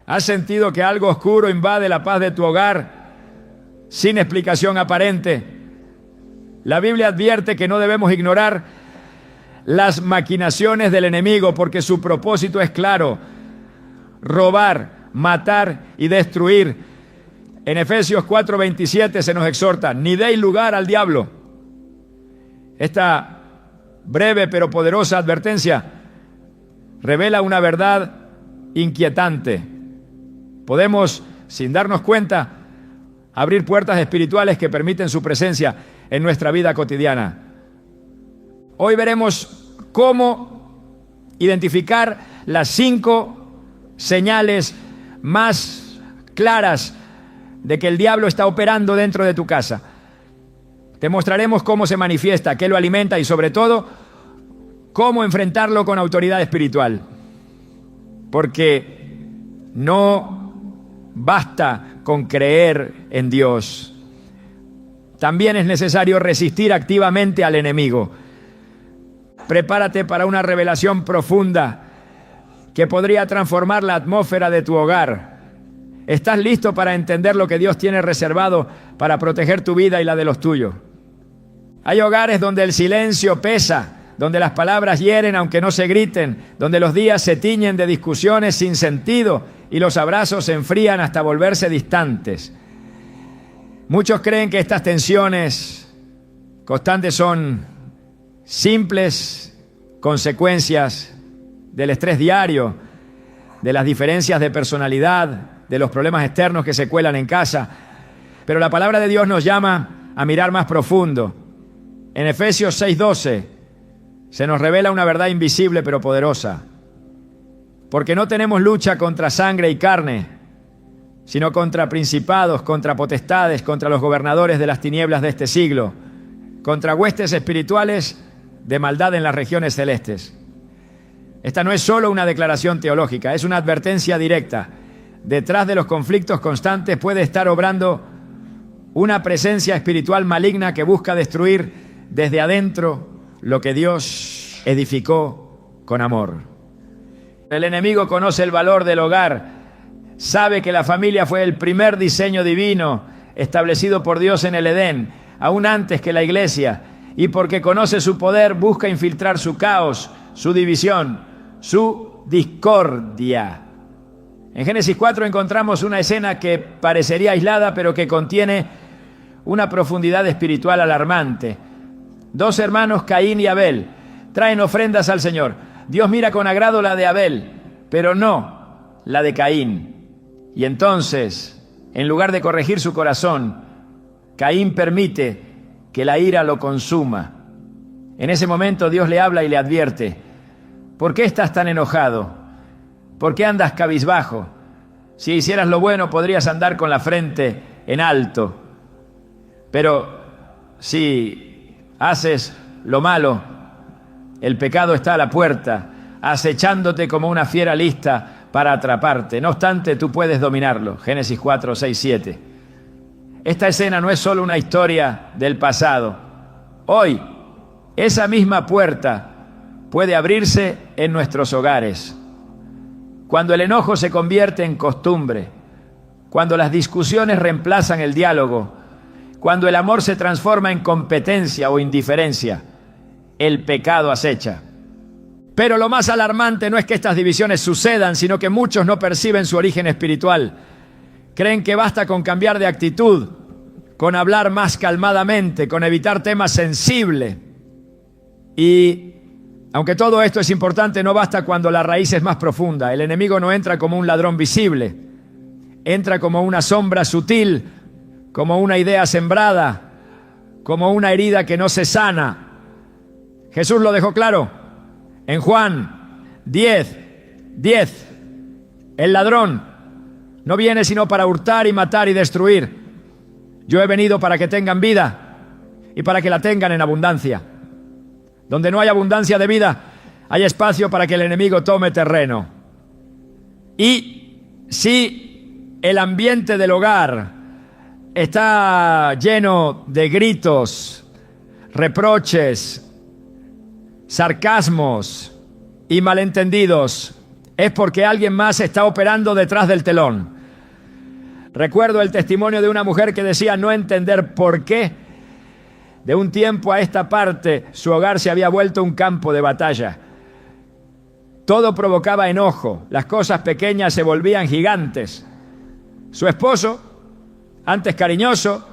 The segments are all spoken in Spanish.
¿Has sentido que algo oscuro invade la paz de tu hogar sin explicación aparente? La Biblia advierte que no debemos ignorar las maquinaciones del enemigo porque su propósito es claro: robar, matar y destruir. En Efesios 4:27 se nos exhorta: ni deis lugar al diablo. Esta breve pero poderosa advertencia revela una verdad inquietante. Podemos, sin darnos cuenta, abrir puertas espirituales que permiten su presencia en nuestra vida cotidiana. Hoy veremos cómo identificar las 5 señales más claras de que el diablo está operando dentro de tu casa. Te mostraremos cómo se manifiesta, qué lo alimenta y sobre todo, cómo enfrentarlo con autoridad espiritual. Porque no basta con creer en Dios. También es necesario resistir activamente al enemigo. Prepárate para una revelación profunda que podría transformar la atmósfera de tu hogar. ¿Estás listo para entender lo que Dios tiene reservado para proteger tu vida y la de los tuyos? Hay hogares donde el silencio pesa, donde las palabras hieren aunque no se griten, donde los días se tiñen de discusiones sin sentido y los abrazos se enfrían hasta volverse distantes. Muchos creen que estas tensiones constantes son simples consecuencias del estrés diario, de las diferencias de personalidad, de los problemas externos que se cuelan en casa. Pero la palabra de Dios nos llama a mirar más profundo. En Efesios 6:12 se nos revela una verdad invisible pero poderosa. Porque no tenemos lucha contra sangre y carne, sino contra principados, contra potestades, contra los gobernadores de las tinieblas de este siglo, contra huestes espirituales de maldad en las regiones celestes. Esta no es solo una declaración teológica, es una advertencia directa. Detrás de los conflictos constantes puede estar obrando una presencia espiritual maligna que busca destruir desde adentro lo que Dios edificó con amor. El enemigo conoce el valor del hogar, sabe que la familia fue el primer diseño divino establecido por Dios en el Edén, aún antes que la iglesia, y porque conoce su poder busca infiltrar su caos, su división, su discordia. En Génesis 4 encontramos una escena que parecería aislada, pero que contiene una profundidad espiritual alarmante. 2 hermanos, Caín y Abel, traen ofrendas al Señor. Dios mira con agrado la de Abel, pero no la de Caín. Y entonces, en lugar de corregir su corazón, Caín permite que la ira lo consuma. En ese momento Dios le habla y le advierte: ¿por qué estás tan enojado? ¿Por qué andas cabizbajo? Si hicieras lo bueno podrías andar con la frente en alto. Pero si haces lo malo, el pecado está a la puerta, acechándote como una fiera lista para atraparte. No obstante, tú puedes dominarlo. Génesis 4, 6, 7. Esta escena no es solo una historia del pasado. Hoy, esa misma puerta puede abrirse en nuestros hogares. Cuando el enojo se convierte en costumbre, cuando las discusiones reemplazan el diálogo, cuando el amor se transforma en competencia o indiferencia, el pecado acecha. Pero lo más alarmante no es que estas divisiones sucedan, sino que muchos no perciben su origen espiritual. Creen que basta con cambiar de actitud, con hablar más calmadamente, con evitar temas sensibles. Y aunque todo esto es importante, no basta cuando la raíz es más profunda. El enemigo no entra como un ladrón visible, entra como una sombra sutil, como una idea sembrada, como una herida que no se sana. Jesús lo dejó claro en Juan 10:10. El ladrón no viene sino para hurtar y matar y destruir. Yo he venido para que tengan vida y para que la tengan en abundancia. Donde no hay abundancia de vida, hay espacio para que el enemigo tome terreno. Y si el ambiente del hogar está lleno de gritos, reproches, sarcasmos y malentendidos, es porque alguien más está operando detrás del telón. Recuerdo el testimonio de una mujer que decía no entender por qué de un tiempo a esta parte su hogar se había vuelto un campo de batalla. Todo provocaba enojo, las cosas pequeñas se volvían gigantes. Su esposo, antes cariñoso,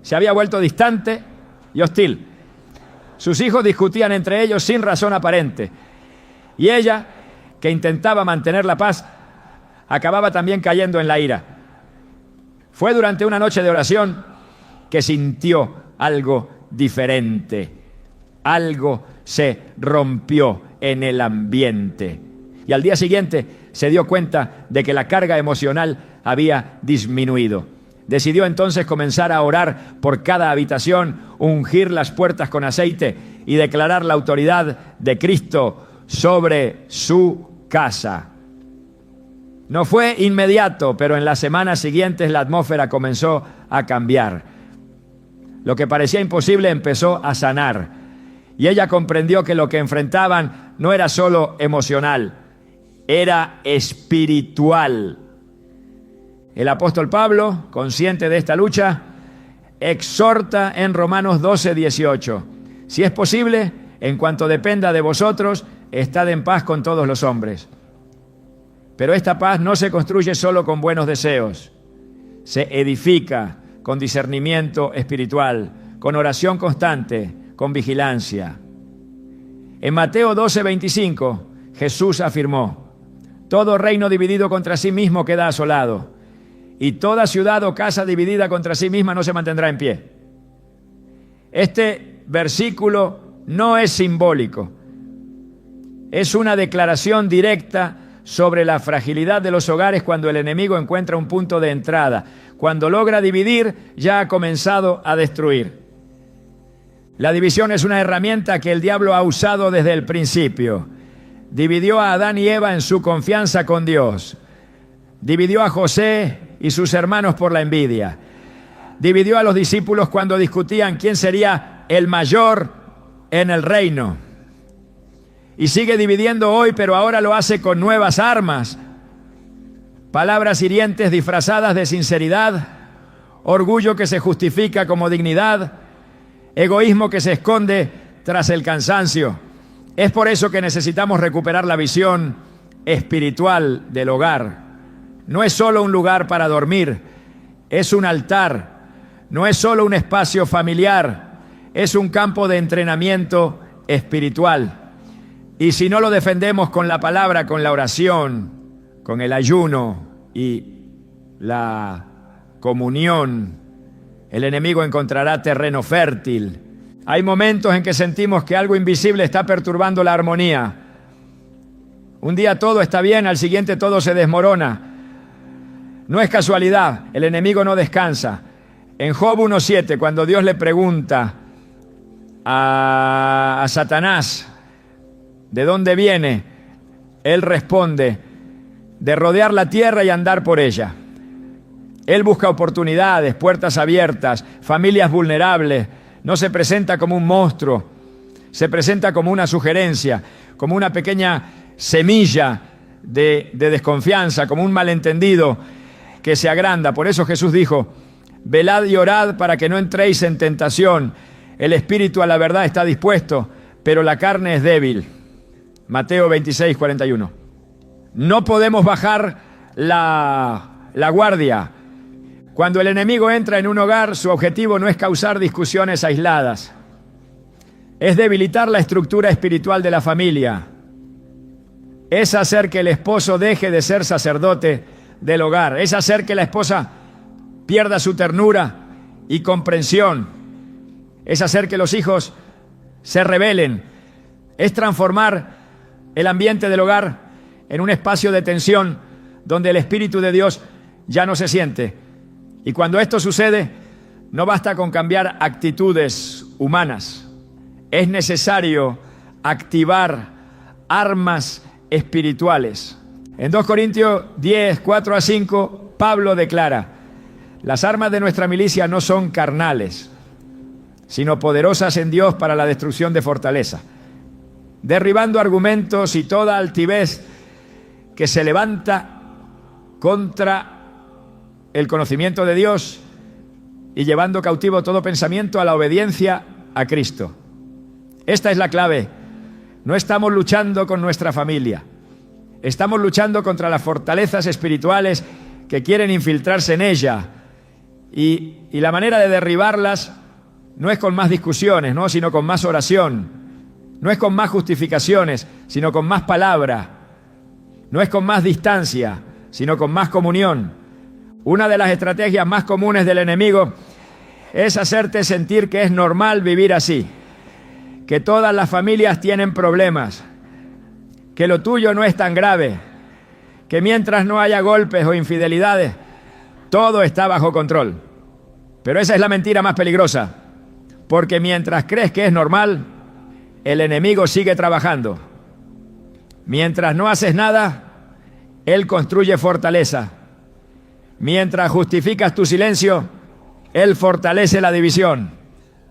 se había vuelto distante y hostil. Sus hijos discutían entre ellos sin razón aparente. Y ella, que intentaba mantener la paz, acababa también cayendo en la ira. Fue durante una noche de oración que sintió algo diferente. Algo se rompió en el ambiente. Y al día siguiente se dio cuenta de que la carga emocional había disminuido. Decidió entonces comenzar a orar por cada habitación, ungir las puertas con aceite y declarar la autoridad de Cristo sobre su casa. No fue inmediato, pero en las semanas siguientes la atmósfera comenzó a cambiar. Lo que parecía imposible empezó a sanar. Y ella comprendió que lo que enfrentaban no era solo emocional, era espiritual. El apóstol Pablo, consciente de esta lucha, exhorta en Romanos 12:18. Si es posible, en cuanto dependa de vosotros, estad en paz con todos los hombres. Pero esta paz no se construye solo con buenos deseos, se edifica con discernimiento espiritual, con oración constante, con vigilancia. En Mateo 12:25, Jesús afirmó: todo reino dividido contra sí mismo queda asolado, y toda ciudad o casa dividida contra sí misma no se mantendrá en pie. Este versículo no es simbólico, es una declaración directa sobre la fragilidad de los hogares cuando el enemigo encuentra un punto de entrada. Cuando logra dividir, ya ha comenzado a destruir. La división es una herramienta que el diablo ha usado desde el principio. Dividió a Adán y Eva en su confianza con Dios. Dividió a José y sus hermanos por la envidia. Dividió a los discípulos cuando discutían quién sería el mayor en el reino. Y sigue dividiendo hoy, pero ahora lo hace con nuevas armas. Palabras hirientes disfrazadas de sinceridad, orgullo que se justifica como dignidad, egoísmo que se esconde tras el cansancio. Es por eso que necesitamos recuperar la visión espiritual del hogar. No es solo un lugar para dormir, es un altar. No es solo un espacio familiar, es un campo de entrenamiento espiritual. Y si no lo defendemos con la palabra, con la oración, con el ayuno y la comunión, el enemigo encontrará terreno fértil. Hay momentos en que sentimos que algo invisible está perturbando la armonía. Un día todo está bien, al siguiente todo se desmorona. No es casualidad, el enemigo no descansa. En Job 1:7, cuando Dios le pregunta a Satanás ¿de dónde viene?, él responde: de rodear la tierra y andar por ella. Él busca oportunidades, puertas abiertas, familias vulnerables. No se presenta como un monstruo, se presenta como una sugerencia, como una pequeña semilla de desconfianza, como un malentendido que se agranda. Por eso Jesús dijo: velad y orad para que no entréis en tentación. El espíritu a la verdad está dispuesto, pero la carne es débil. Mateo 26:41. No podemos bajar la guardia. Cuando el enemigo entra en un hogar, su objetivo no es causar discusiones aisladas. Es debilitar la estructura espiritual de la familia. Es hacer que el esposo deje de ser sacerdote del hogar. Es hacer que la esposa pierda su ternura y comprensión. Es hacer que los hijos se rebelen. Es transformar el ambiente del hogar en un espacio de tensión donde el Espíritu de Dios ya no se siente. Y cuando esto sucede, no basta con cambiar actitudes humanas. Es necesario activar armas espirituales. En 2 Corintios 10, 4-5, Pablo declara: las armas de nuestra milicia no son carnales, sino poderosas en Dios para la destrucción de fortaleza, derribando argumentos y toda altivez que se levanta contra el conocimiento de Dios y llevando cautivo todo pensamiento a la obediencia a Cristo. Esta es la clave. No estamos luchando con nuestra familia. Estamos luchando contra las fortalezas espirituales que quieren infiltrarse en ella. Y la manera de derribarlas no es con más discusiones, ¿no?, sino con más oración. No es con más justificaciones, sino con más palabra. No es con más distancia, sino con más comunión. Una de las estrategias más comunes del enemigo es hacerte sentir que es normal vivir así, que todas las familias tienen problemas, que lo tuyo no es tan grave, que mientras no haya golpes o infidelidades, todo está bajo control. Pero esa es la mentira más peligrosa, porque mientras crees que es normal, el enemigo sigue trabajando. Mientras no haces nada, él construye fortaleza. Mientras justificas tu silencio, él fortalece la división.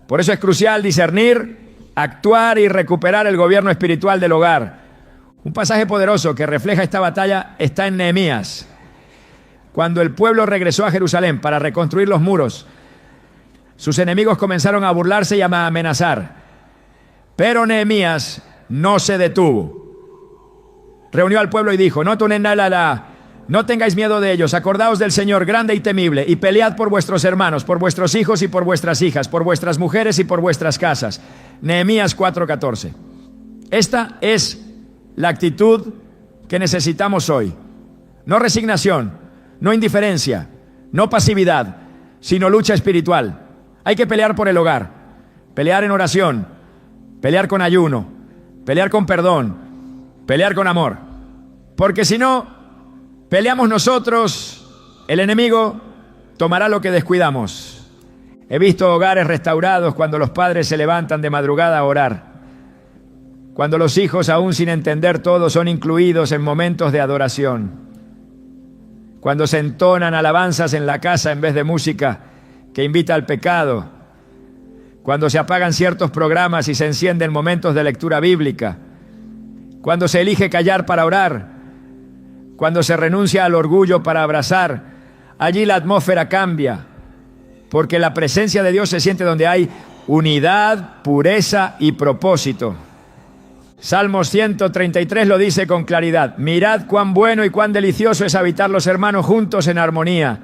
Por eso es crucial discernir, actuar y recuperar el gobierno espiritual del hogar. Un pasaje poderoso que refleja esta batalla está en Nehemías. Cuando el pueblo regresó a Jerusalén para reconstruir los muros, sus enemigos comenzaron a burlarse y a amenazar. Pero Nehemías no se detuvo. Reunió al pueblo y dijo: no tengáis miedo de ellos, acordaos del Señor grande y temible, y pelead por vuestros hermanos, por vuestros hijos y por vuestras hijas, por vuestras mujeres y por vuestras casas. Nehemías 4:14. Esta es la actitud que necesitamos hoy. No resignación, no indiferencia, no pasividad, sino lucha espiritual. Hay que pelear por el hogar, pelear en oración, pelear con ayuno, pelear con perdón, pelear con amor. Porque si no, peleamos nosotros, el enemigo tomará lo que descuidamos. He visto hogares restaurados cuando los padres se levantan de madrugada a orar. Cuando los hijos, aún sin entender todo, son incluidos en momentos de adoración. Cuando se entonan alabanzas en la casa en vez de música que invita al pecado. Cuando se apagan ciertos programas y se encienden momentos de lectura bíblica. Cuando se elige callar para orar. Cuando se renuncia al orgullo para abrazar. Allí la atmósfera cambia. Porque la presencia de Dios se siente donde hay unidad, pureza y propósito. Salmos 133 lo dice con claridad: mirad cuán bueno y cuán delicioso es habitar los hermanos juntos en armonía,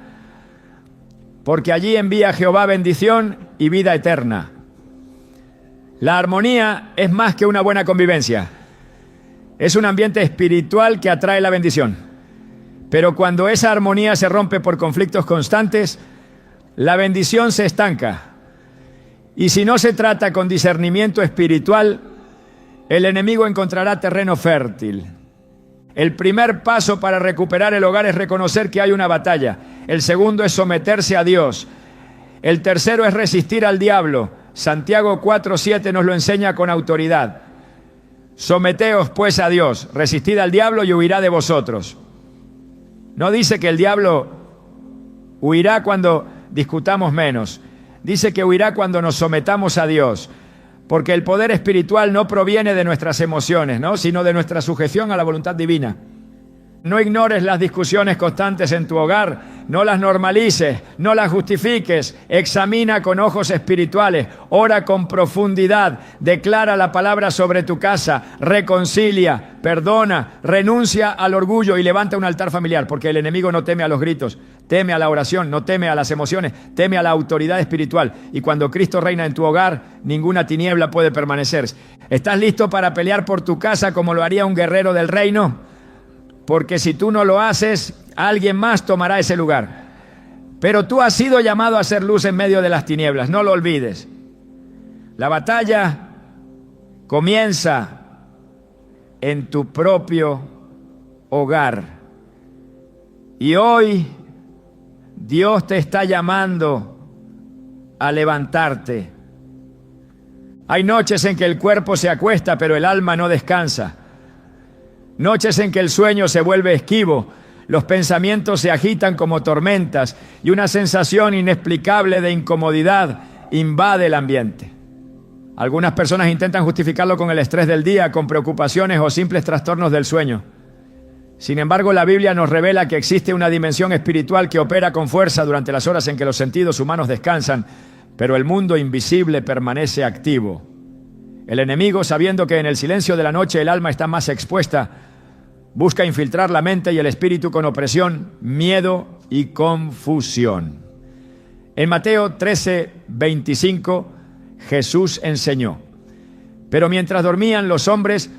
porque allí envía Jehová bendición y vida eterna. La armonía es más que una buena convivencia. Es un ambiente espiritual que atrae la bendición. Pero cuando esa armonía se rompe por conflictos constantes, la bendición se estanca. Y si no se trata con discernimiento espiritual, el enemigo encontrará terreno fértil. El primer paso para recuperar el hogar es reconocer que hay una batalla. El segundo es someterse a Dios. El tercero es resistir al diablo. Santiago 4:7 nos lo enseña con autoridad. Someteos pues a Dios, resistid al diablo y huirá de vosotros. No dice que el diablo huirá cuando discutamos menos. Dice que huirá cuando nos sometamos a Dios. Porque el poder espiritual no proviene de nuestras emociones, ¿no?, sino de nuestra sujeción a la voluntad divina. No ignores las discusiones constantes en tu hogar, no las normalices, no las justifiques, examina con ojos espirituales, ora con profundidad, declara la palabra sobre tu casa, reconcilia, perdona, renuncia al orgullo y levanta un altar familiar, porque el enemigo no teme a los gritos, teme a la oración, no teme a las emociones, teme a la autoridad espiritual. Y cuando Cristo reina en tu hogar, ninguna tiniebla puede permanecer. ¿Estás listo para pelear por tu casa como lo haría un guerrero del reino? Porque si tú no lo haces, alguien más tomará ese lugar. Pero tú has sido llamado a ser luz en medio de las tinieblas, no lo olvides. La batalla comienza en tu propio hogar. Y hoy Dios te está llamando a levantarte. Hay noches en que el cuerpo se acuesta, pero el alma no descansa. Noches en que el sueño se vuelve esquivo, los pensamientos se agitan como tormentas y una sensación inexplicable de incomodidad invade el ambiente. Algunas personas intentan justificarlo con el estrés del día, con preocupaciones o simples trastornos del sueño. Sin embargo, la Biblia nos revela que existe una dimensión espiritual que opera con fuerza durante las horas en que los sentidos humanos descansan, pero el mundo invisible permanece activo. El enemigo, sabiendo que en el silencio de la noche el alma está más expuesta, busca infiltrar la mente y el espíritu con opresión, miedo y confusión. En Mateo 13:25, Jesús enseñó: pero mientras dormían los hombres,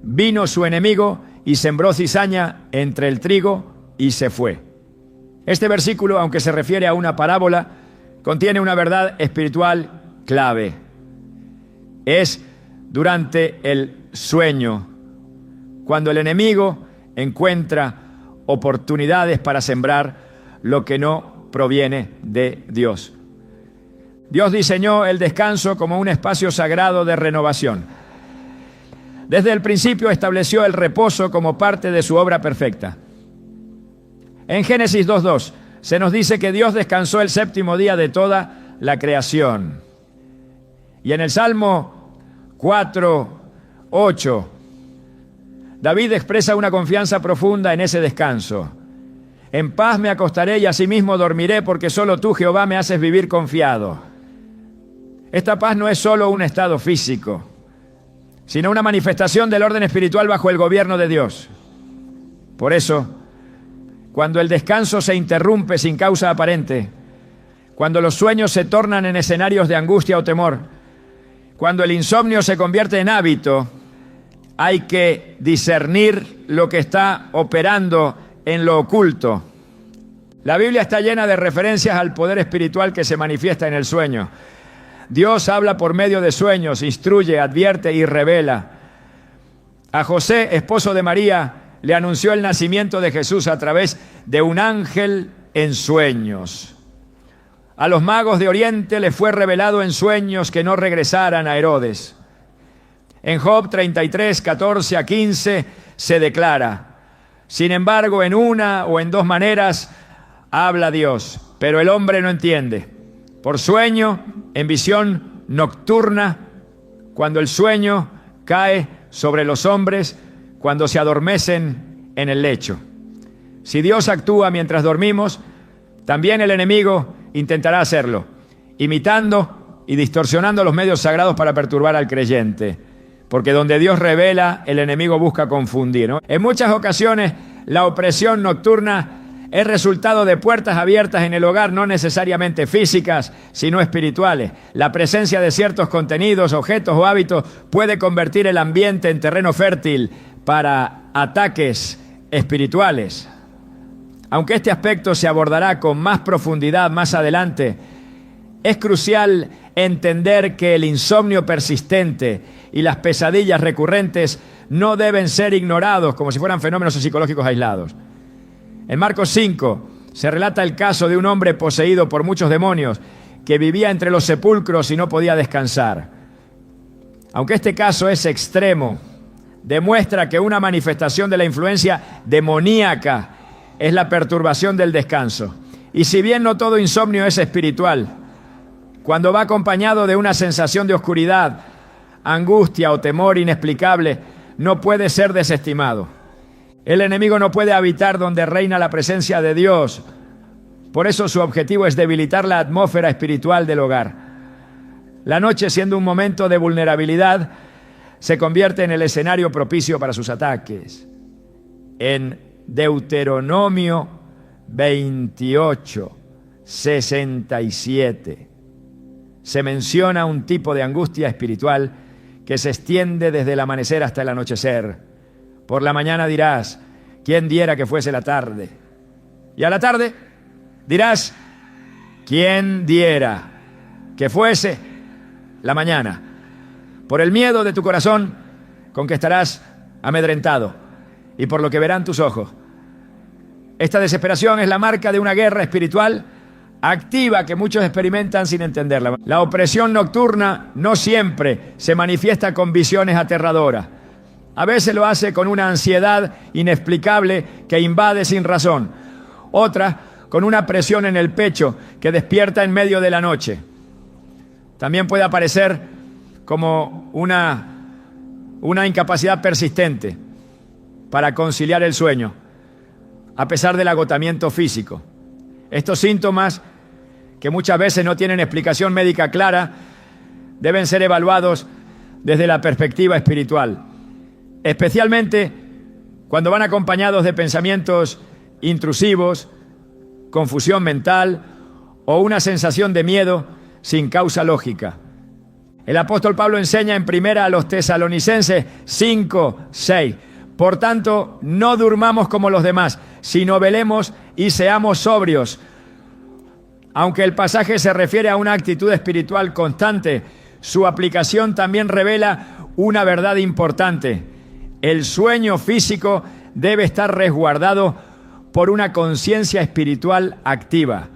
vino su enemigo y sembró cizaña entre el trigo y se fue. Este versículo, aunque se refiere a una parábola, contiene una verdad espiritual clave. Es durante el sueño, cuando el enemigo encuentra oportunidades para sembrar lo que no proviene de Dios. Dios diseñó el descanso como un espacio sagrado de renovación. Desde el principio estableció el reposo como parte de su obra perfecta. En Génesis 2:2 se nos dice que Dios descansó el séptimo día de toda la creación. Y en el Salmo 4:8, David expresa una confianza profunda en ese descanso. En paz me acostaré y asimismo dormiré, porque solo tú, Jehová, me haces vivir confiado. Esta paz no es solo un estado físico, sino una manifestación del orden espiritual bajo el gobierno de Dios. Por eso, cuando el descanso se interrumpe sin causa aparente, cuando los sueños se tornan en escenarios de angustia o temor, cuando el insomnio se convierte en hábito, hay que discernir lo que está operando en lo oculto. La Biblia está llena de referencias al poder espiritual que se manifiesta en el sueño. Dios habla por medio de sueños, instruye, advierte y revela. A José, esposo de María, le anunció el nacimiento de Jesús a través de un ángel en sueños. A los magos de Oriente les fue revelado en sueños que no regresaran a Herodes. En Job 33:14-15 se declara: sin embargo, en una o en dos maneras habla Dios, pero el hombre no entiende. Por sueño, en visión nocturna, cuando el sueño cae sobre los hombres, cuando se adormecen en el lecho. Si Dios actúa mientras dormimos, también el enemigo intentará hacerlo, imitando y distorsionando los medios sagrados para perturbar al creyente. Porque donde Dios revela, el enemigo busca confundir, ¿no? En muchas ocasiones, la opresión nocturna es resultado de puertas abiertas en el hogar, no necesariamente físicas, sino espirituales. La presencia de ciertos contenidos, objetos o hábitos puede convertir el ambiente en terreno fértil para ataques espirituales. Aunque este aspecto se abordará con más profundidad más adelante, es crucial entender que el insomnio persistente y las pesadillas recurrentes no deben ser ignorados como si fueran fenómenos psicológicos aislados. En Marcos 5 se relata el caso de un hombre poseído por muchos demonios que vivía entre los sepulcros y no podía descansar. Aunque este caso es extremo, demuestra que una manifestación de la influencia demoníaca es la perturbación del descanso. Y si bien no todo insomnio es espiritual, cuando va acompañado de una sensación de oscuridad, angustia o temor inexplicable, no puede ser desestimado. El enemigo no puede habitar donde reina la presencia de Dios. Por eso su objetivo es debilitar la atmósfera espiritual del hogar. La noche, siendo un momento de vulnerabilidad, se convierte en el escenario propicio para sus ataques. En Deuteronomio 28:67 se menciona un tipo de angustia espiritual que se extiende desde el amanecer hasta el anochecer. Por la mañana dirás: ¿quién diera que fuese la tarde? Y a la tarde dirás: ¿quién diera que fuese la mañana? Por el miedo de tu corazón con que estarás amedrentado y por lo que verán tus ojos. Esta desesperación es la marca de una guerra espiritual activa que muchos experimentan sin entenderla. La opresión nocturna no siempre se manifiesta con visiones aterradoras. A veces lo hace con una ansiedad inexplicable que invade sin razón. Otra, con una presión en el pecho que despierta en medio de la noche. También puede aparecer como una incapacidad persistente para conciliar el sueño. a pesar del agotamiento físico. Estos síntomas, que muchas veces no tienen explicación médica clara, deben ser evaluados desde la perspectiva espiritual, especialmente cuando van acompañados de pensamientos intrusivos, confusión mental o una sensación de miedo sin causa lógica. El apóstol Pablo enseña en primera a los Tesalonicenses 5:6. Por tanto, no durmamos como los demás, sino velemos y seamos sobrios. Aunque el pasaje se refiere a una actitud espiritual constante, su aplicación también revela una verdad importante. El sueño físico debe estar resguardado por una conciencia espiritual activa.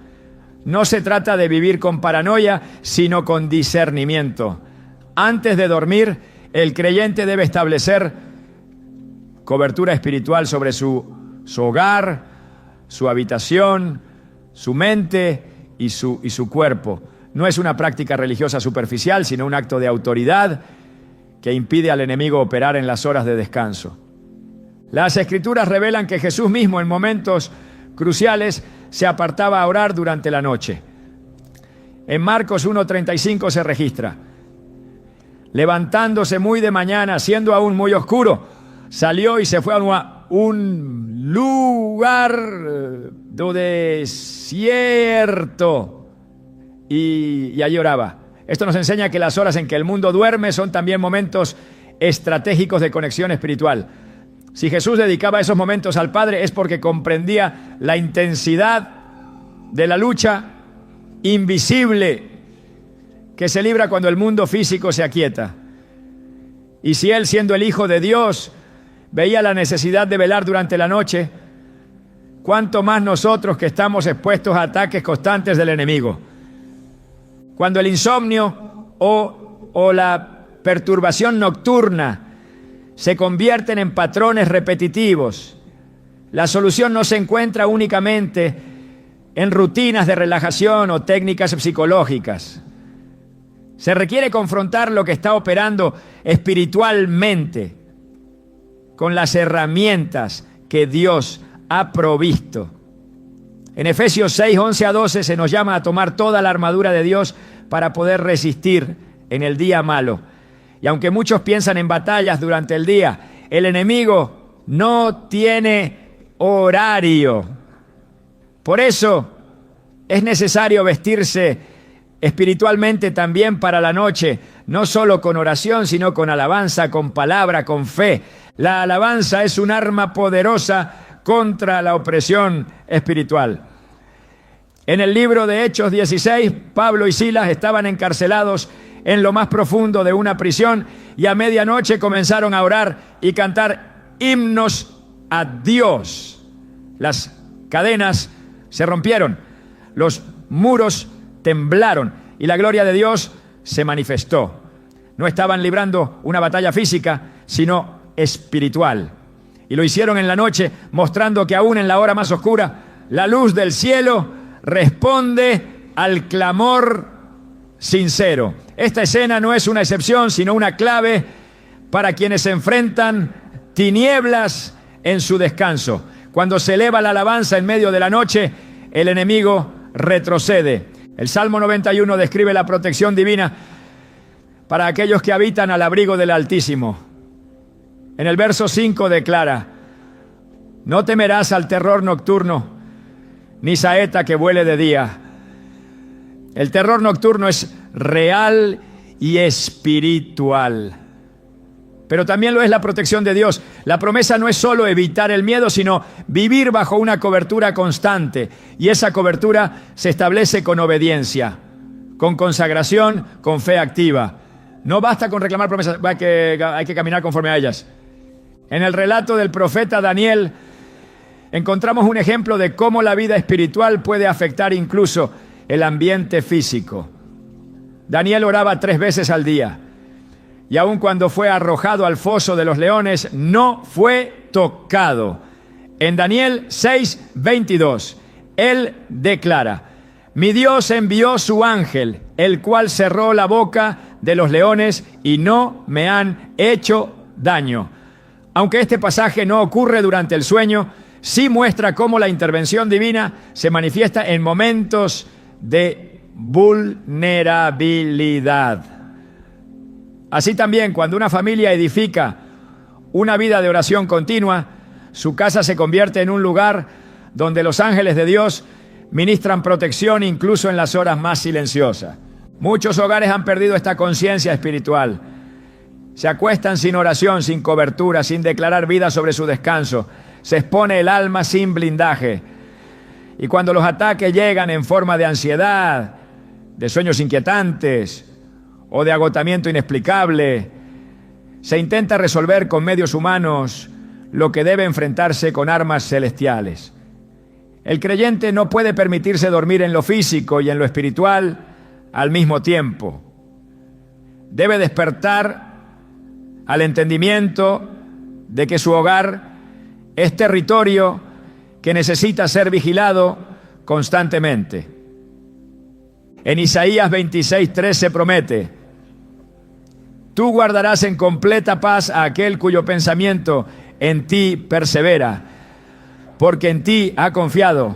No se trata de vivir con paranoia, sino con discernimiento. Antes de dormir, el creyente debe establecer cobertura espiritual sobre su hogar, su habitación, su mente y su cuerpo. No es una práctica religiosa superficial, sino un acto de autoridad que impide al enemigo operar en las horas de descanso. Las Escrituras revelan que Jesús mismo en momentos cruciales se apartaba a orar durante la noche. En Marcos 1:35 se registra: levantándose muy de mañana, siendo aún muy oscuro, salió y se fue a un lugar desierto y allí oraba. Esto nos enseña que las horas en que el mundo duerme son también momentos estratégicos de conexión espiritual. Si Jesús dedicaba esos momentos al Padre es porque comprendía la intensidad de la lucha invisible que se libra cuando el mundo físico se aquieta. Y si Él, siendo el Hijo de Dios, veía la necesidad de velar durante la noche, ¿cuánto más nosotros que estamos expuestos a ataques constantes del enemigo? Cuando el insomnio o la perturbación nocturna se convierten en patrones repetitivos, la solución no se encuentra únicamente en rutinas de relajación o técnicas psicológicas. Se requiere confrontar lo que está operando espiritualmente con las herramientas que Dios ha provisto. En Efesios 6:11-12 se nos llama a tomar toda la armadura de Dios para poder resistir en el día malo. Y aunque muchos piensan en batallas durante el día, el enemigo no tiene horario. Por eso es necesario vestirse espiritualmente también para la noche, no solo con oración, sino con alabanza, con palabra, con fe. La alabanza es un arma poderosa contra la opresión espiritual. En el libro de Hechos 16, Pablo y Silas estaban encarcelados en lo más profundo de una prisión y a medianoche comenzaron a orar y cantar himnos a Dios. Las cadenas se rompieron, los muros temblaron y la gloria de Dios se manifestó. No estaban librando una batalla física, sino espiritual. Y lo hicieron en la noche, mostrando que aún en la hora más oscura, la luz del cielo responde al clamor sincero. Esta escena no es una excepción, sino una clave para quienes enfrentan tinieblas en su descanso. Cuando se eleva la alabanza en medio de la noche, el enemigo retrocede. El Salmo 91 describe la protección divina para aquellos que habitan al abrigo del Altísimo. En el verso 5 declara: no temerás al terror nocturno, ni saeta que vuele de día. El terror nocturno es real y espiritual, pero también lo es la protección de Dios. La promesa no es solo evitar el miedo, sino vivir bajo una cobertura constante, y esa cobertura se establece con obediencia, con consagración, con fe activa. No basta con reclamar promesas, hay que caminar conforme a ellas. En el relato del profeta Daniel encontramos un ejemplo de cómo la vida espiritual puede afectar incluso el ambiente físico. Daniel oraba 3 veces al día, y aun cuando fue arrojado al foso de los leones, no fue tocado. En Daniel 6:22, él declara: mi Dios envió su ángel, el cual cerró la boca de los leones y no me han hecho daño. Aunque este pasaje no ocurre durante el sueño, sí muestra cómo la intervención divina se manifiesta en momentos de vulnerabilidad. Así también, cuando una familia edifica una vida de oración continua, su casa se convierte en un lugar donde los ángeles de Dios ministran protección incluso en las horas más silenciosas. Muchos hogares han perdido esta conciencia espiritual. Se acuestan sin oración, sin cobertura, sin declarar vida sobre su descanso. Se expone el alma sin blindaje. Y cuando los ataques llegan en forma de ansiedad, de sueños inquietantes o de agotamiento inexplicable, se intenta resolver con medios humanos lo que debe enfrentarse con armas celestiales. El creyente no puede permitirse dormir en lo físico y en lo espiritual al mismo tiempo. Debe despertar al entendimiento de que su hogar es territorio que necesita ser vigilado constantemente. En Isaías 26:3 se promete: tú guardarás en completa paz a aquel cuyo pensamiento en ti persevera, porque en ti ha confiado.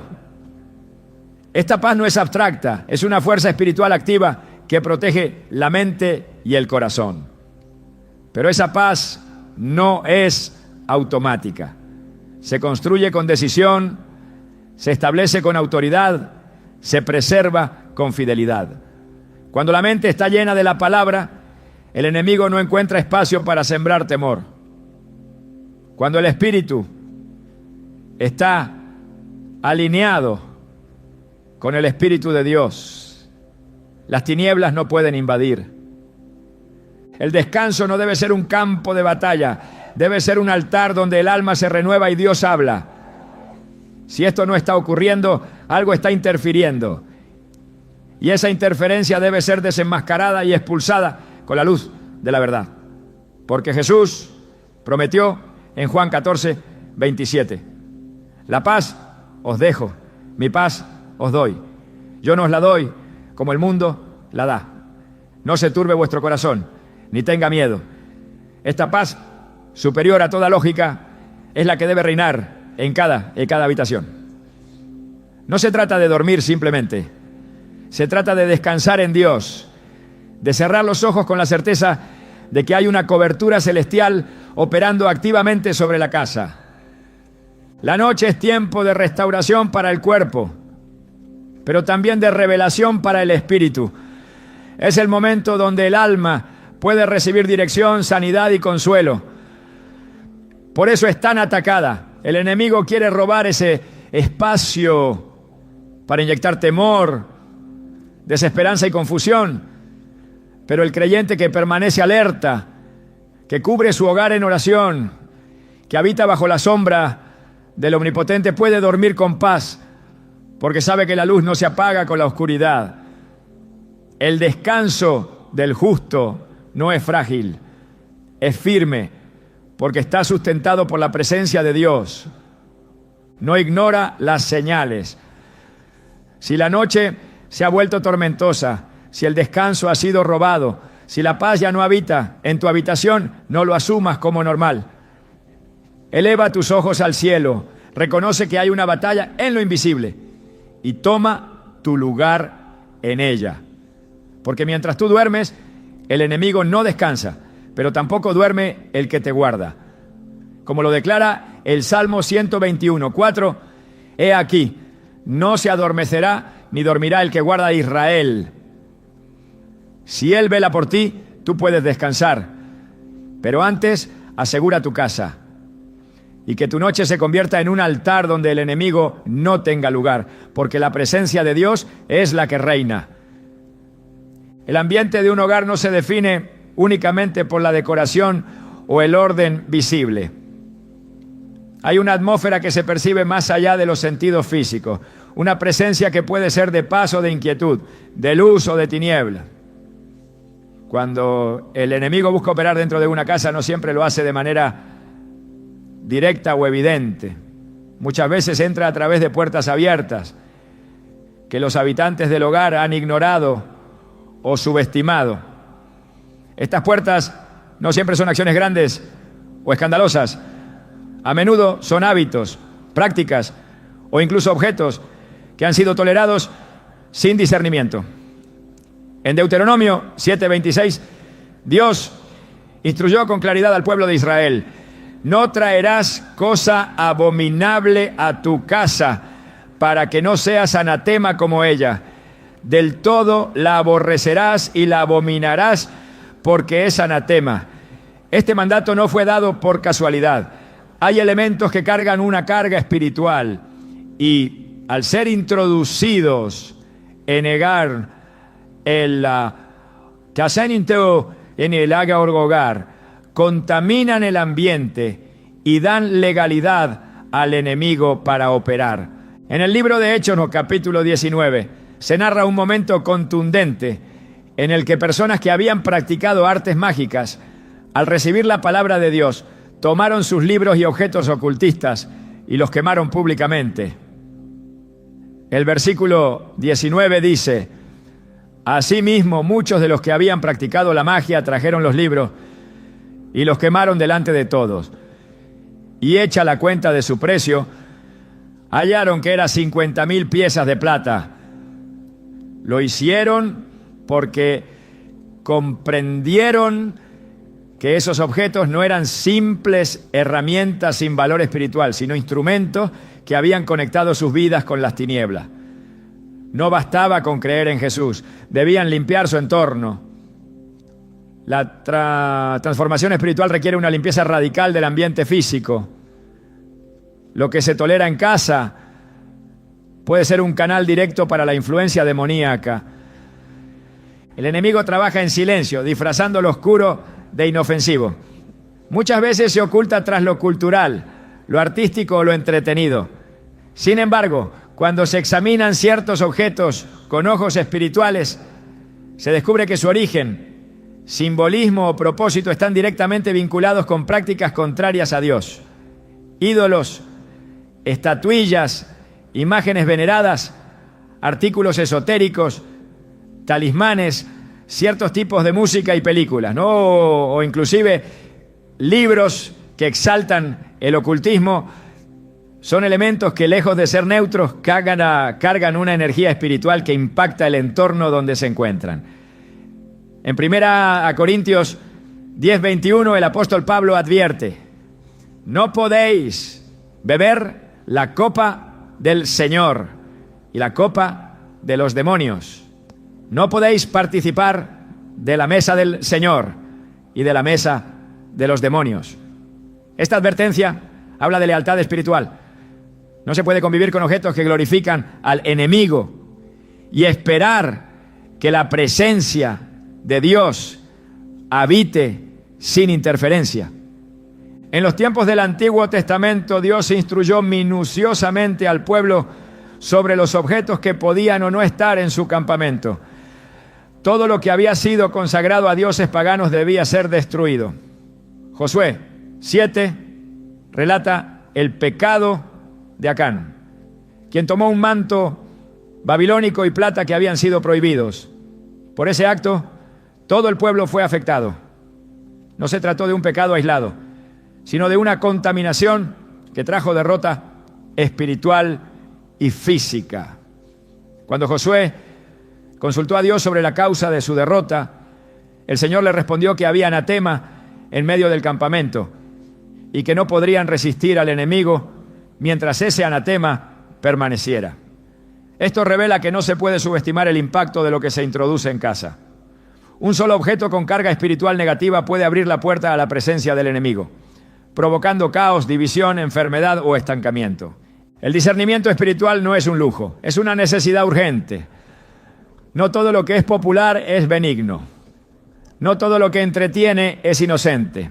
Esta paz no es abstracta, es una fuerza espiritual activa que protege la mente y el corazón. Pero esa paz no es automática. Se construye con decisión, se establece con autoridad, se preserva con fidelidad. Cuando la mente está llena de la palabra, el enemigo no encuentra espacio para sembrar temor. Cuando el espíritu está alineado con el Espíritu de Dios, las tinieblas no pueden invadir. El descanso no debe ser un campo de batalla, debe ser un altar donde el alma se renueva y Dios habla. Si esto no está ocurriendo, algo está interfiriendo. Y esa interferencia debe ser desenmascarada y expulsada con la luz de la verdad. Porque Jesús prometió en Juan 14:27: la paz os dejo, mi paz os doy. Yo no os la doy como el mundo la da. No se turbe vuestro corazón, ni tenga miedo. Esta paz, superior a toda lógica, es la que debe reinar en cada habitación. No se trata de dormir simplemente. Se trata de descansar en Dios, de cerrar los ojos con la certeza de que hay una cobertura celestial operando activamente sobre la casa. La noche es tiempo de restauración para el cuerpo, pero también de revelación para el espíritu. Es el momento donde el alma puede recibir dirección, sanidad y consuelo. Por eso es tan atacada. El enemigo quiere robar ese espacio para inyectar temor, desesperanza y confusión. Pero el creyente que permanece alerta, que cubre su hogar en oración, que habita bajo la sombra del Omnipotente, puede dormir con paz, porque sabe que la luz no se apaga con la oscuridad. El descanso del justo no es frágil, es firme, porque está sustentado por la presencia de Dios. No ignora las señales. Si la noche se ha vuelto tormentosa, si el descanso ha sido robado, si la paz ya no habita en tu habitación, no lo asumas como normal. Eleva tus ojos al cielo, reconoce que hay una batalla en lo invisible y toma tu lugar en ella. Porque mientras tú duermes, el enemigo no descansa, pero tampoco duerme el que te guarda. Como lo declara el Salmo 121:4, he aquí, no se adormecerá ni dormirá el que guarda a Israel. Si Él vela por ti, tú puedes descansar, pero antes asegura tu casa y que tu noche se convierta en un altar donde el enemigo no tenga lugar, porque la presencia de Dios es la que reina. El ambiente de un hogar no se define únicamente por la decoración o el orden visible. Hay una atmósfera que se percibe más allá de los sentidos físicos, una presencia que puede ser de paz o de inquietud, de luz o de tiniebla. Cuando el enemigo busca operar dentro de una casa, no siempre lo hace de manera directa o evidente. Muchas veces entra a través de puertas abiertas que los habitantes del hogar han ignorado o subestimado. Estas puertas no siempre son acciones grandes o escandalosas. A menudo son hábitos, prácticas o incluso objetos que han sido tolerados sin discernimiento. En Deuteronomio 7:26, Dios instruyó con claridad al pueblo de Israel: no traerás cosa abominable a tu casa, para que no seas anatema como ella. Del todo la aborrecerás y la abominarás, porque es anatema. Este mandato no fue dado por casualidad. Hay elementos que cargan una carga espiritual y al ser introducidos en Egar, el en el hogar, contaminan el ambiente y dan legalidad al enemigo para operar. En el libro de Hechos, capítulo 19, se narra un momento contundente en el que personas que habían practicado artes mágicas, al recibir la palabra de Dios, tomaron sus libros y objetos ocultistas y los quemaron públicamente. El versículo 19 dice: asimismo, muchos de los que habían practicado la magia trajeron los libros y los quemaron delante de todos. Y hecha la cuenta de su precio, hallaron que era 50,000 piezas de plata. Lo hicieron porque comprendieron que esos objetos no eran simples herramientas sin valor espiritual, sino instrumentos que habían conectado sus vidas con las tinieblas. No bastaba con creer en Jesús, debían limpiar su entorno. La transformación espiritual requiere una limpieza radical del ambiente físico. Lo que se tolera en casa puede ser un canal directo para la influencia demoníaca. El enemigo trabaja en silencio, disfrazando lo oscuro de inofensivo. Muchas veces se oculta tras lo cultural, lo artístico o lo entretenido. Sin embargo, cuando se examinan ciertos objetos con ojos espirituales, se descubre que su origen, simbolismo o propósito están directamente vinculados con prácticas contrarias a Dios. Ídolos, estatuillas, imágenes veneradas, artículos esotéricos, talismanes, ciertos tipos de música y películas, ¿no? O inclusive libros que exaltan el ocultismo, son elementos que, lejos de ser neutros, cargan una energía espiritual que impacta el entorno donde se encuentran. En 1 Corintios 10:21, el apóstol Pablo advierte: no podéis beber la copa del Señor y la copa de los demonios. No podéis participar de la mesa del Señor y de la mesa de los demonios. Esta advertencia habla de lealtad espiritual. No se puede convivir con objetos que glorifican al enemigo y esperar que la presencia de Dios habite sin interferencia. En los tiempos del Antiguo Testamento, Dios instruyó minuciosamente al pueblo sobre los objetos que podían o no estar en su campamento. Todo lo que había sido consagrado a dioses paganos debía ser destruido. Josué 7 relata el pecado de Acán, quien tomó un manto babilónico y plata que habían sido prohibidos. Por ese acto, todo el pueblo fue afectado. No se trató de un pecado aislado, sino de una contaminación que trajo derrota espiritual y física. Cuando Josué consultó a Dios sobre la causa de su derrota, el Señor le respondió que había anatema en medio del campamento y que no podrían resistir al enemigo mientras ese anatema permaneciera. Esto revela que no se puede subestimar el impacto de lo que se introduce en casa. Un solo objeto con carga espiritual negativa puede abrir la puerta a la presencia del enemigo, provocando caos, división, enfermedad o estancamiento. El discernimiento espiritual no es un lujo, es una necesidad urgente. No todo lo que es popular es benigno. No todo lo que entretiene es inocente.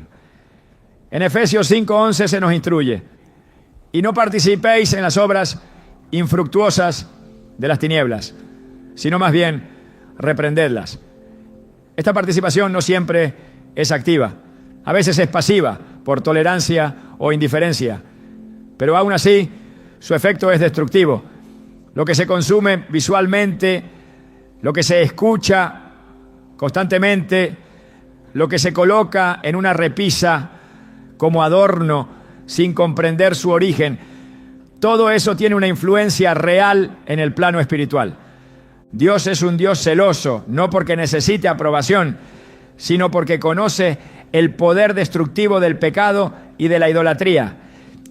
En Efesios 5:11 se nos instruye: y no participéis en las obras infructuosas de las tinieblas, sino más bien reprendedlas. Esta participación no siempre es activa, a veces es pasiva por tolerancia o indiferencia, pero aún así su efecto es destructivo. Lo que se consume visualmente, lo que se escucha constantemente, lo que se coloca en una repisa como adorno sin comprender su origen, todo eso tiene una influencia real en el plano espiritual. Dios es un Dios celoso, no porque necesite aprobación, sino porque conoce el poder destructivo del pecado y de la idolatría.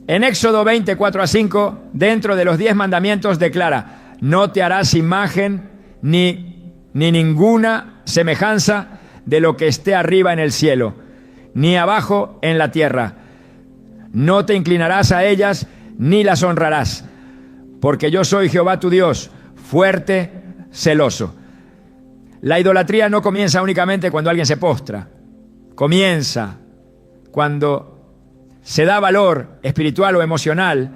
En Éxodo 20, 4-5, dentro de los 10 mandamientos declara: no te harás imagen ni ninguna semejanza de lo que esté arriba en el cielo, ni abajo en la tierra. No te inclinarás a ellas, ni las honrarás, porque yo soy Jehová tu Dios, fuerte, celoso. La idolatría no comienza únicamente cuando alguien se postra. Comienza cuando se da valor espiritual o emocional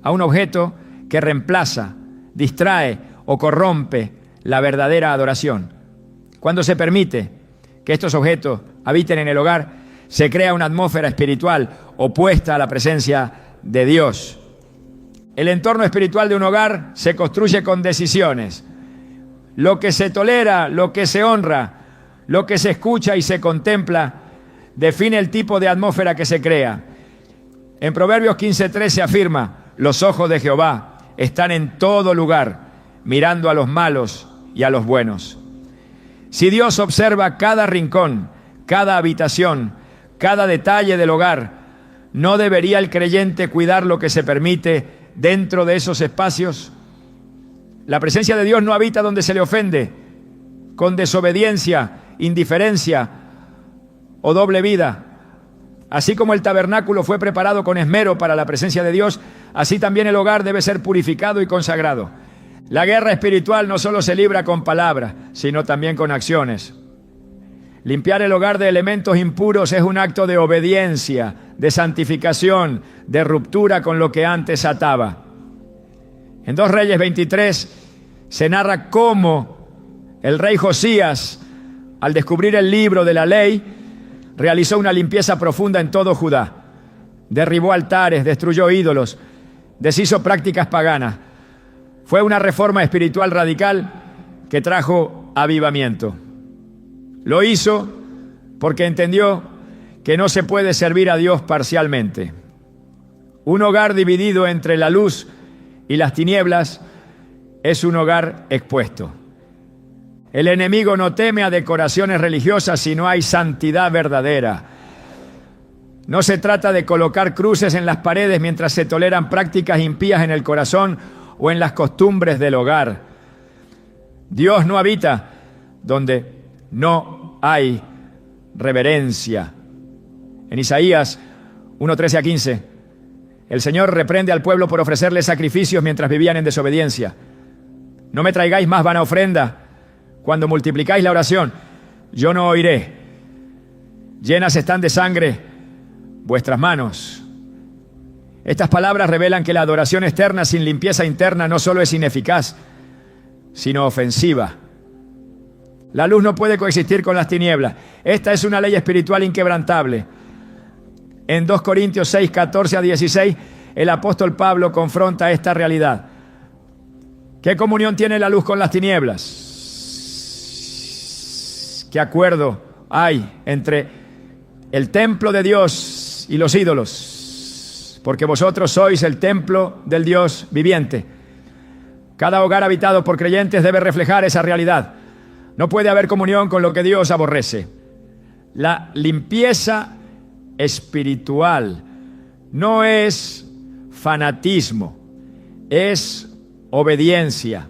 a un objeto que reemplaza, distrae o corrompe la verdadera adoración. Cuando se permite que estos objetos habiten en el hogar, se crea una atmósfera espiritual opuesta a la presencia de Dios. El entorno espiritual de un hogar se construye con decisiones. Lo que se tolera, lo que se honra, lo que se escucha y se contempla, define el tipo de atmósfera que se crea. En Proverbios 15:3 se afirma: los ojos de Jehová están en todo lugar, mirando a los malos y a los buenos. Si Dios observa cada rincón, cada habitación, cada detalle del hogar, ¿no debería el creyente cuidar lo que se permite dentro de esos espacios? La presencia de Dios no habita donde se le ofende, con desobediencia, indiferencia o doble vida. Así como el tabernáculo fue preparado con esmero para la presencia de Dios, así también el hogar debe ser purificado y consagrado. La guerra espiritual no solo se libra con palabras, sino también con acciones. Limpiar el hogar de elementos impuros es un acto de obediencia, de santificación, de ruptura con lo que antes ataba. En 2 Reyes 23 se narra cómo el rey Josías, al descubrir el libro de la ley, realizó una limpieza profunda en todo Judá. Derribó altares, destruyó ídolos, deshizo prácticas paganas. Fue una reforma espiritual radical que trajo avivamiento. Lo hizo porque entendió que no se puede servir a Dios parcialmente. Un hogar dividido entre la luz y las tinieblas es un hogar expuesto. El enemigo no teme a decoraciones religiosas si no hay santidad verdadera. No se trata de colocar cruces en las paredes mientras se toleran prácticas impías en el corazón o en las costumbres del hogar. Dios no habita donde no hay reverencia. En Isaías 1:13-15, el Señor reprende al pueblo por ofrecerle sacrificios mientras vivían en desobediencia. No me traigáis más vana ofrenda. Cuando multiplicáis la oración, yo no oiré. Llenas están de sangre vuestras manos. Estas palabras revelan que la adoración externa sin limpieza interna no solo es ineficaz, sino ofensiva. La luz no puede coexistir con las tinieblas. Esta es una ley espiritual inquebrantable. En 2 Corintios 6, 14-16, el apóstol Pablo confronta esta realidad. ¿Qué comunión tiene la luz con las tinieblas? ¿Qué acuerdo hay entre el templo de Dios y los ídolos? Porque vosotros sois el templo del Dios viviente. Cada hogar habitado por creyentes debe reflejar esa realidad. No puede haber comunión con lo que Dios aborrece. La limpieza espiritual no es fanatismo, es obediencia.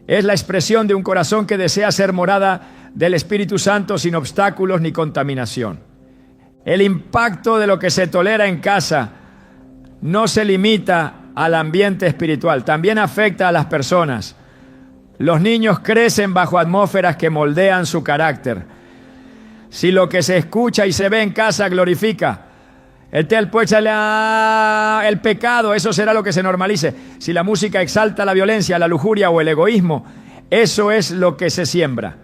Es la expresión de un corazón que desea ser morada del Espíritu Santo sin obstáculos ni contaminación. El impacto de lo que se tolera en casa no se limita al ambiente espiritual, también afecta a las personas. Los niños crecen bajo atmósferas que moldean su carácter. Si lo que se escucha y se ve en casa glorifica el pecado, eso será lo que se normalice. Si la música exalta la violencia, la lujuria o el egoísmo, eso es lo que se siembra.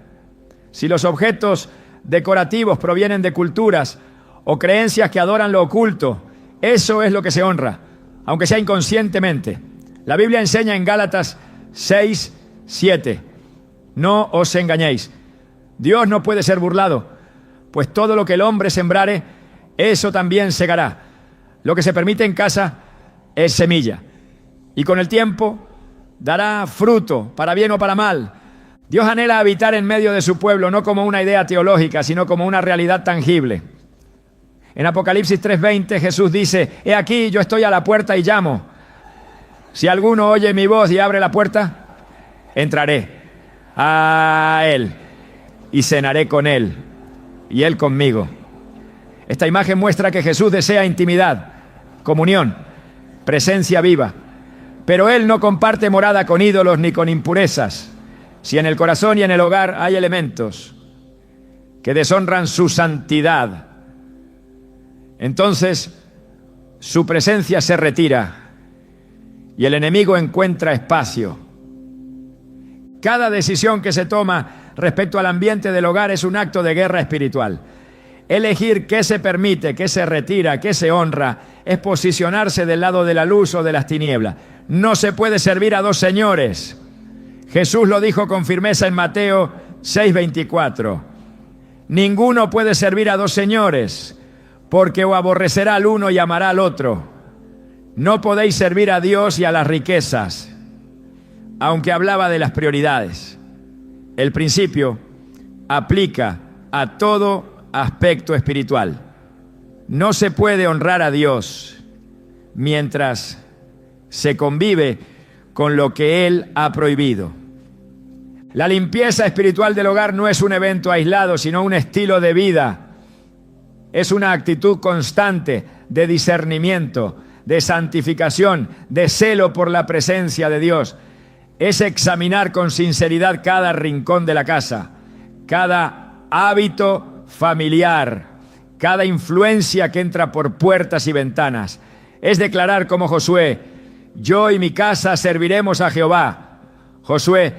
Si los objetos decorativos provienen de culturas o creencias que adoran lo oculto, eso es lo que se honra, aunque sea inconscientemente. La Biblia enseña en Gálatas 6:7, no os engañéis. Dios no puede ser burlado, pues todo lo que el hombre sembrare, eso también segará. Lo que se permite en casa es semilla. y con el tiempo dará fruto, para bien o para mal. Dios anhela habitar en medio de su pueblo, no como una idea teológica, sino como una realidad tangible. En Apocalipsis 3:20 Jesús dice: he aquí, yo estoy a la puerta y llamo. Si alguno oye mi voz y abre la puerta, entraré a él y cenaré con él y él conmigo. Esta imagen muestra que Jesús desea intimidad, comunión, presencia viva. Pero Él no comparte morada con ídolos ni con impurezas. Si en el corazón y en el hogar hay elementos que deshonran su santidad, entonces su presencia se retira y el enemigo encuentra espacio. Cada decisión que se toma respecto al ambiente del hogar es un acto de guerra espiritual. Elegir qué se permite, qué se retira, qué se honra, es posicionarse del lado de la luz o de las tinieblas. No se puede servir a dos señores. Jesús lo dijo con firmeza en Mateo 6:24. Ninguno puede servir a dos señores, porque o aborrecerá al uno y amará al otro. No podéis servir a Dios y a las riquezas. Aunque hablaba de las prioridades, el principio aplica a todo aspecto espiritual. No se puede honrar a Dios mientras se convive con lo que Él ha prohibido. La limpieza espiritual del hogar no es un evento aislado, sino un estilo de vida. Es una actitud constante de discernimiento, de santificación, de celo por la presencia de Dios. Es examinar con sinceridad cada rincón de la casa, cada hábito familiar, cada influencia que entra por puertas y ventanas. Es declarar como Josué: yo y mi casa serviremos a Jehová. Josué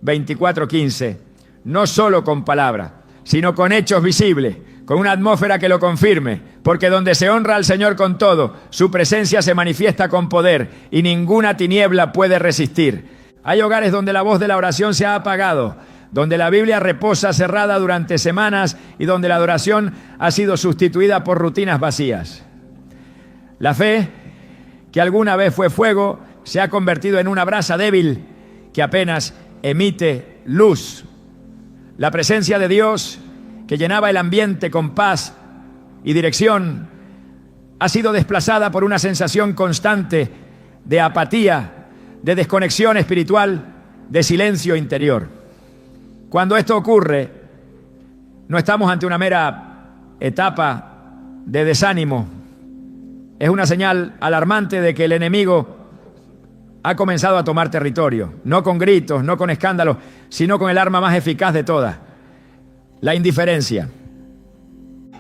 24:15. No solo con palabras, sino con hechos visibles, con una atmósfera que lo confirme, porque donde se honra al Señor con todo, su presencia se manifiesta con poder y ninguna tiniebla puede resistir. Hay hogares donde la voz de la oración se ha apagado, donde la Biblia reposa cerrada durante semanas y donde la adoración ha sido sustituida por rutinas vacías. La fe, que alguna vez fue fuego, se ha convertido en una brasa débil que apenas emite luz. La presencia de Dios, que llenaba el ambiente con paz y dirección, ha sido desplazada por una sensación constante de apatía, de desconexión espiritual, de silencio interior. Cuando esto ocurre, no estamos ante una mera etapa de desánimo. Es una señal alarmante de que el enemigo ha comenzado a tomar territorio, no con gritos, no con escándalos, sino con el arma más eficaz de todas: la indiferencia.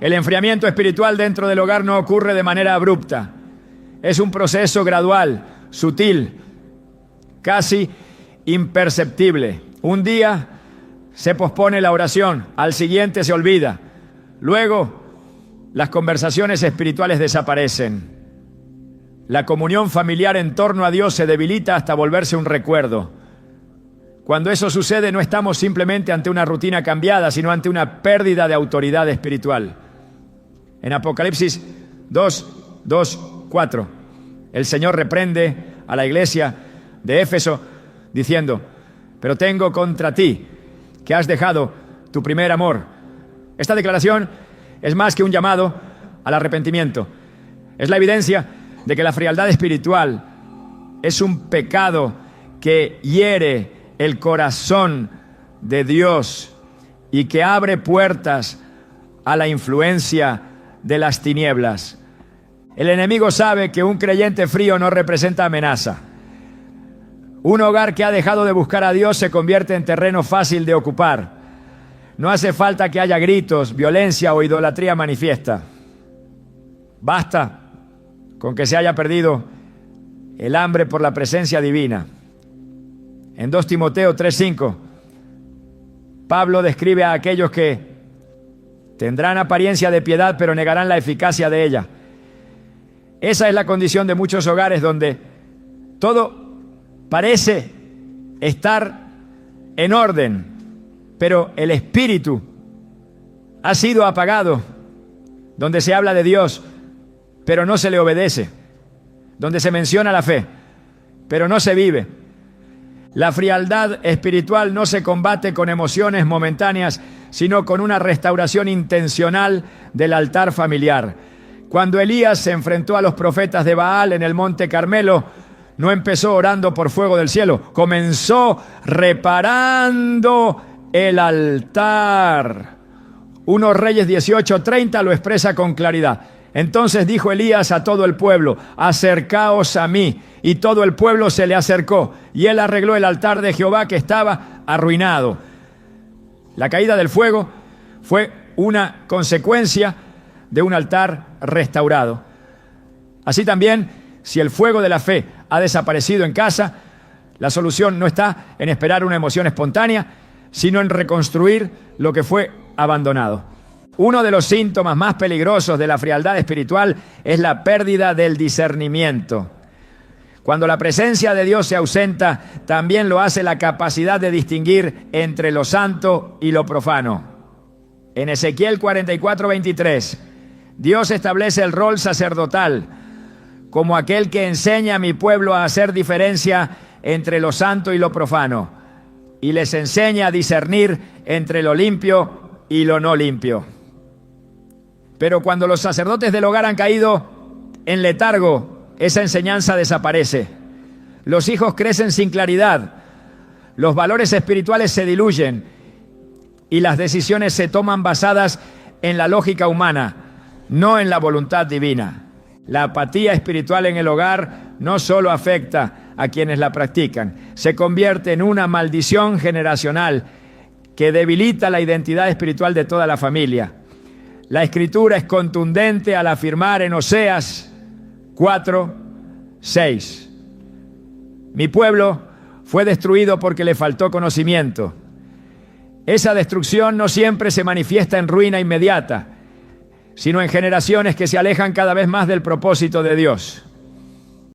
El enfriamiento espiritual dentro del hogar no ocurre de manera abrupta. Es un proceso gradual, sutil, casi imperceptible. Un día se pospone la oración, al siguiente se olvida. Luego, las conversaciones espirituales desaparecen. La comunión familiar en torno a Dios se debilita hasta volverse un recuerdo. Cuando eso sucede, no estamos simplemente ante una rutina cambiada, sino ante una pérdida de autoridad espiritual. En Apocalipsis 2:4, el Señor reprende a la iglesia de Éfeso diciendo: pero tengo contra ti que has dejado tu primer amor. Esta declaración es más que un llamado al arrepentimiento. Es la evidencia de que la frialdad espiritual es un pecado que hiere el corazón de Dios y que abre puertas a la influencia de las tinieblas. El enemigo sabe que un creyente frío no representa amenaza. Un hogar que ha dejado de buscar a Dios se convierte en terreno fácil de ocupar. No hace falta que haya gritos, violencia o idolatría manifiesta. Basta con que se haya perdido el hambre por la presencia divina. En 2 Timoteo 3:5, Pablo describe a aquellos que tendrán apariencia de piedad, pero negarán la eficacia de ella. Esa es la condición de muchos hogares donde todo parece estar en orden, pero el espíritu ha sido apagado, donde se habla de Dios, pero no se le obedece, donde se menciona la fe, pero no se vive. La frialdad espiritual no se combate con emociones momentáneas, sino con una restauración intencional del altar familiar. Cuando Elías se enfrentó a los profetas de Baal en el monte Carmelo, no empezó orando por fuego del cielo, comenzó reparando el altar. 1 Reyes 18:30 lo expresa con claridad. Entonces dijo Elías a todo el pueblo: acercaos a mí. Y todo el pueblo se le acercó, y él arregló el altar de Jehová que estaba arruinado. La caída del fuego fue una consecuencia de un altar restaurado. Así también, si el fuego de la fe ha desaparecido en casa, la solución no está en esperar una emoción espontánea, sino en reconstruir lo que fue abandonado. Uno de los síntomas más peligrosos de la frialdad espiritual es la pérdida del discernimiento. Cuando la presencia de Dios se ausenta, también lo hace la capacidad de distinguir entre lo santo y lo profano. En Ezequiel 44:23, Dios establece el rol sacerdotal como aquel que enseña a mi pueblo a hacer diferencia entre lo santo y lo profano, y les enseña a discernir entre lo limpio y lo no limpio. Pero cuando los sacerdotes del hogar han caído en letargo, esa enseñanza desaparece. Los hijos crecen sin claridad, los valores espirituales se diluyen y las decisiones se toman basadas en la lógica humana, no en la voluntad divina. La apatía espiritual en el hogar no solo afecta a quienes la practican, se convierte en una maldición generacional que debilita la identidad espiritual de toda la familia. La Escritura es contundente al afirmar en Oseas 4:6. Mi pueblo fue destruido porque le faltó conocimiento. Esa destrucción no siempre se manifiesta en ruina inmediata, sino en generaciones que se alejan cada vez más del propósito de Dios.